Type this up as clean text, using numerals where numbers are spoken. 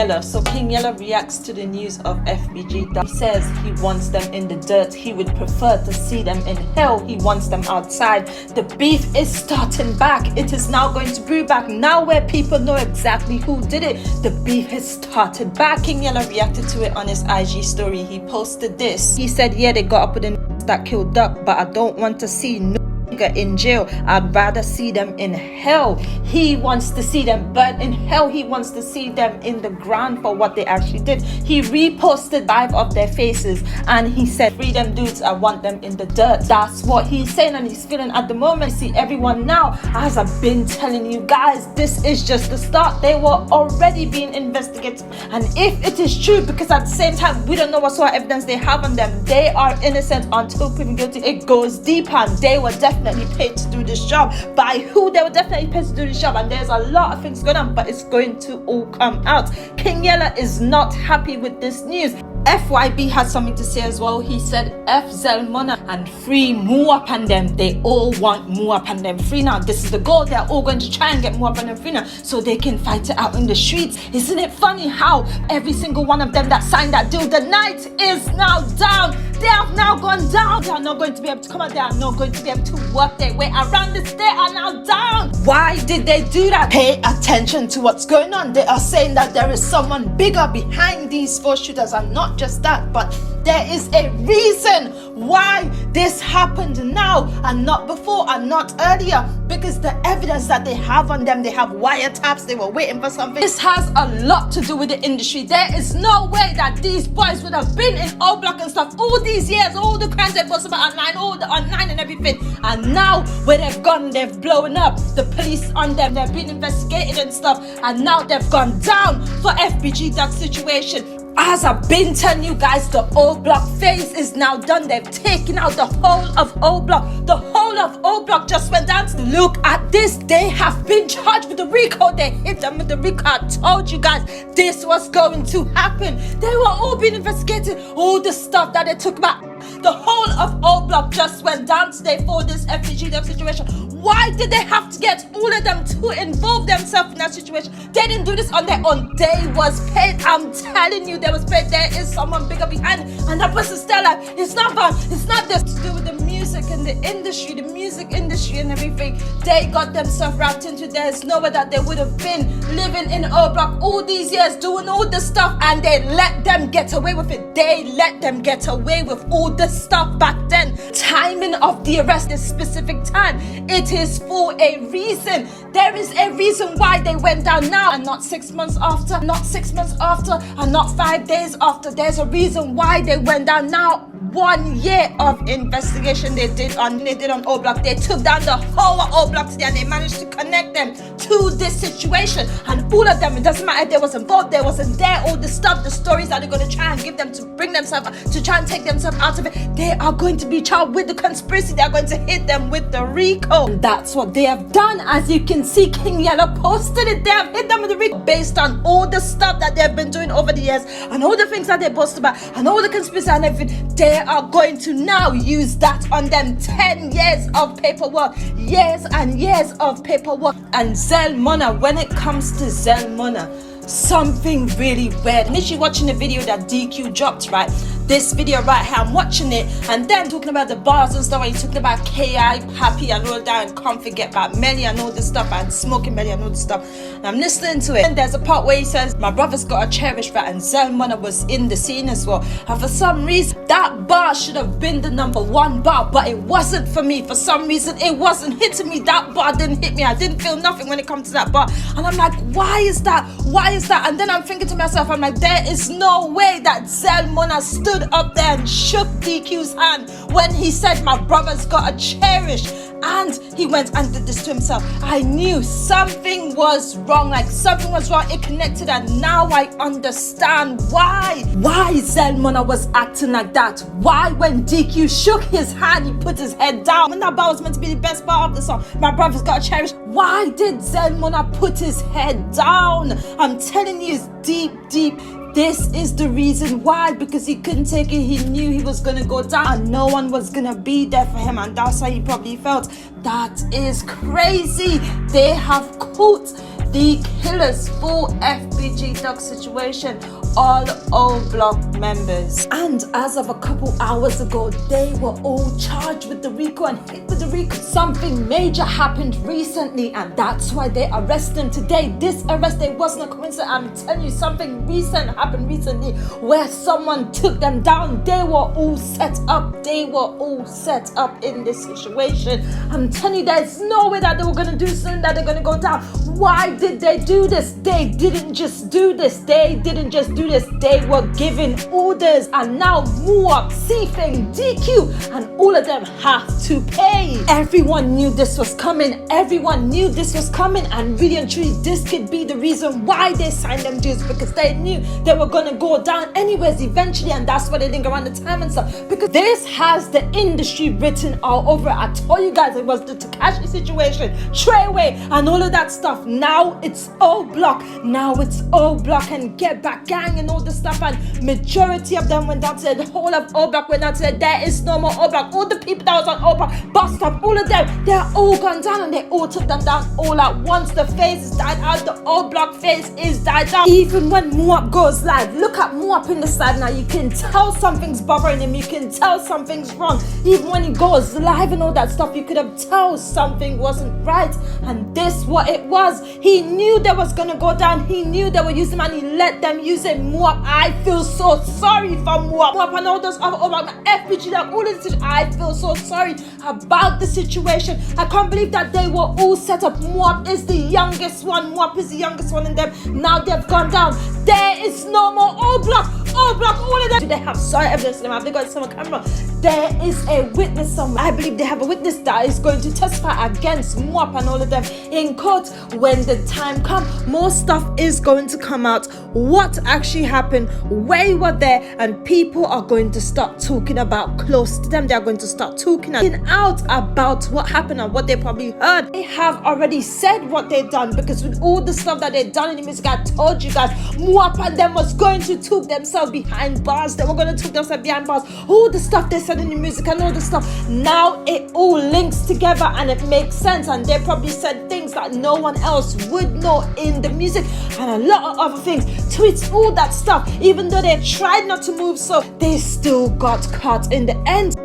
Yella. So King Yella reacts to the news of FBG. He says he wants them in the dirt. He would prefer to see them in hell. He wants them outside. The beef is starting back. It is now going to brew back. Now where people know exactly who did it, the beef has started back. King Yella reacted to it on his IG story. He posted this. He said, yeah, they got up with the that killed Duck, but I don't want to see no in jail. I'd rather see them in hell. He wants to see them burnt in hell. He wants to see them in the ground for what they actually did. He reposted 5 of their faces and he said, free them dudes, I want them in the dirt. That's what he's saying and he's feeling at the moment. See, everyone now, as I've been telling you guys, this is just the start. They were already being investigated, and if it is true, because at the same time we don't know what sort of evidence they have on them, they are innocent until proven guilty. It goes deeper, and they were definitely paid to do this job. By who? They were definitely paid to do this job, and there's a lot of things going on, but it's going to all come out. King Yella is not happy with this news. FYB has something to say as well. He said F Zelmona and free MuWop and them. They all want MuWop and them free now. This is the goal. They're all going to try and get MuWop and them free now so they can fight it out in the streets. Isn't it funny how every single one of them that signed that deal, the night is now down. They have now gone down. They are not going to be able to come out. They are not going to be able to work their way around this. They are now down. Why did they do that? Pay attention to what's going on. They are saying that there is someone bigger behind these 4 shooters, and not just that, but there is a reason why this happened now and not before and not earlier, because the evidence that they have on them, they have wiretaps, they were waiting for something. This has a lot to do with the industry. There is no way that these boys would have been in O Block and stuff all these years, all the crimes they posted about online, all the online and everything, and now where they've gone, they've blown up. The police on them, they've been investigated and stuff, and now they've gone down for FBG Duck situation. As I've been telling you guys, the O Block phase is now done. They've taken out the whole of O Block. The whole of O Block just went down. Look at this. They have been charged with the RICO. They hit them with the RICO. I told you guys this was going to happen. They were all being investigated. All the stuff that they took back. The whole of O Block just went down today for this FBG Duck situation. Why did they have to get all of them to involve themselves in that situation? They didn't do this on their own. They was paid. I'm telling you, they was paid. There is someone bigger behind it, and that person's still like, it's not bad. It's not this to do with the music and the industry, the music industry and everything. They got themselves wrapped into. There's nowhere that they would have been living in O Block all these years doing all this stuff, and they let them get away with it. They let them get away with all this stuff back then. Timing of the arrest, this specific time, it is for a reason. There is a reason why they went down now and not 6 months after, not 6 months after, and not 5 days after. There's a reason why they went down now. 1 year of investigation they did on O Block. They took down the whole of O Block today, and they managed to connect them to this situation. And all of them, it doesn't matter if they wasn't involved, they wasn't there, all the stuff, the stories that they're going to try and give them to bring themselves, to try and take themselves out of it, they are going to be charged with the conspiracy. They are going to hit them with the RICO. And that's what they have done. As you can see, King Yella posted it. They have hit them with the RICO based on all the stuff that they've been doing over the years and all the things that they posted about and all the conspiracy and everything. They are going to now use that on them. 10 years of paperwork, years and years of paperwork. And Zelmona, when it comes to Zelmona, something really weird. I'm literally watching the video that DQ dropped, right? This video right here, I'm watching it, and then talking about the bars and stuff, and he's talking about KI, happy and all that, and can't forget about Melly and all this stuff, and smoking Melly and all this stuff. And I'm listening to it, and there's a part where he says, my brother's got a cherish that, and Zelmona was in the scene as well. And for some reason, that bar should have been the #1 bar, but it wasn't for me. For some reason, it wasn't hitting me. That bar didn't hit me. I didn't feel nothing when it comes to that bar. And I'm like, why is that? Why is that? And then I'm thinking to myself, I'm like, there is no way that Zelmona stood up there and shook DQ's hand when he said, my brother's got a cherish, and he went and did this to himself. I knew something was wrong, like something was wrong. It connected, and now I understand why Zelmona was acting like that. Why when DQ shook his hand, he put his head down. When that bar was meant to be the best part of the song, my brother's got a cherish, why did Zelmona put his head down? I'm telling you, it's deep. This is the reason why, because he couldn't take it. He knew he was going to go down and no one was going to be there for him, and that's how he probably felt. That is crazy. They have caught the killers for FBG Duck situation, all O Block members. And as of a couple hours ago, they were all charged with the RICO and hit with the RICO. Something major happened recently, and that's why they arrested them today. This arrest, it wasn't a coincidence. I'm telling you, something recent happened recently where someone took them down. They were all set up. They were all set up in this situation. I'm telling you, there's no way that they were going to do something that they're going to go down. Why did they do this? They didn't just do this. They didn't just do this. They were giving orders, and now MuWop, C-Thing, DQ, and all of them have to pay. Everyone knew this was coming. Everyone knew this was coming, and really and truly, this could be the reason why they signed them deals, because they knew they were going to go down anyways eventually, and that's why they didn't go around the time and stuff, because this has the industry written all over it. I told you guys it was the Tekashi situation, Treyway, and all of that stuff. Now it's O Block. Now it's O Block and Get Back Gang and all this stuff, and majority of them went down to the whole of O Block, went down to there is no more O Block. All the people that was on O Block, bus stop, all of them, they're all gone down, and they all took them down all at once. The phase is died out. The O Block phase is died out. Even when MuWop goes live, look at MuWop in the side now. You can tell something's bothering him. You can tell something's wrong. Even when he goes live and all that stuff, you could have tell something wasn't right. And this what it was. He knew they was gonna go down. He knew they were using him, and he let them use it. MuWop, I feel so sorry for MuWop and all those other FBG, like all of this. I feel so sorry about the situation. I can't believe that they were all set up. MuWop is the youngest one. MuWop is the youngest one in them. Now they've gone down. There is no more O Block. O Block, all of them. Do they have solid evidence in them? Have they got some camera? There is a witness somewhere. I believe they have a witness that is going to testify against MuWop and all of them in court. When the time comes, more stuff is going to come out. What actually happened, where you were there, and people are going to start talking about close to them. They are going to start talking out about what happened and what they probably heard. They have already said what they've done, because with all the stuff that they've done in the music, I told you guys, MuWop and them was going to took themselves behind bars. They were going to took themselves behind bars. All the stuff they said in the music and all the stuff, now it all links together and it makes sense, and they probably said things that no one else would know in the music and a lot of other things, tweets, all that stuff. Even though they tried not to move, so they still got caught in the end.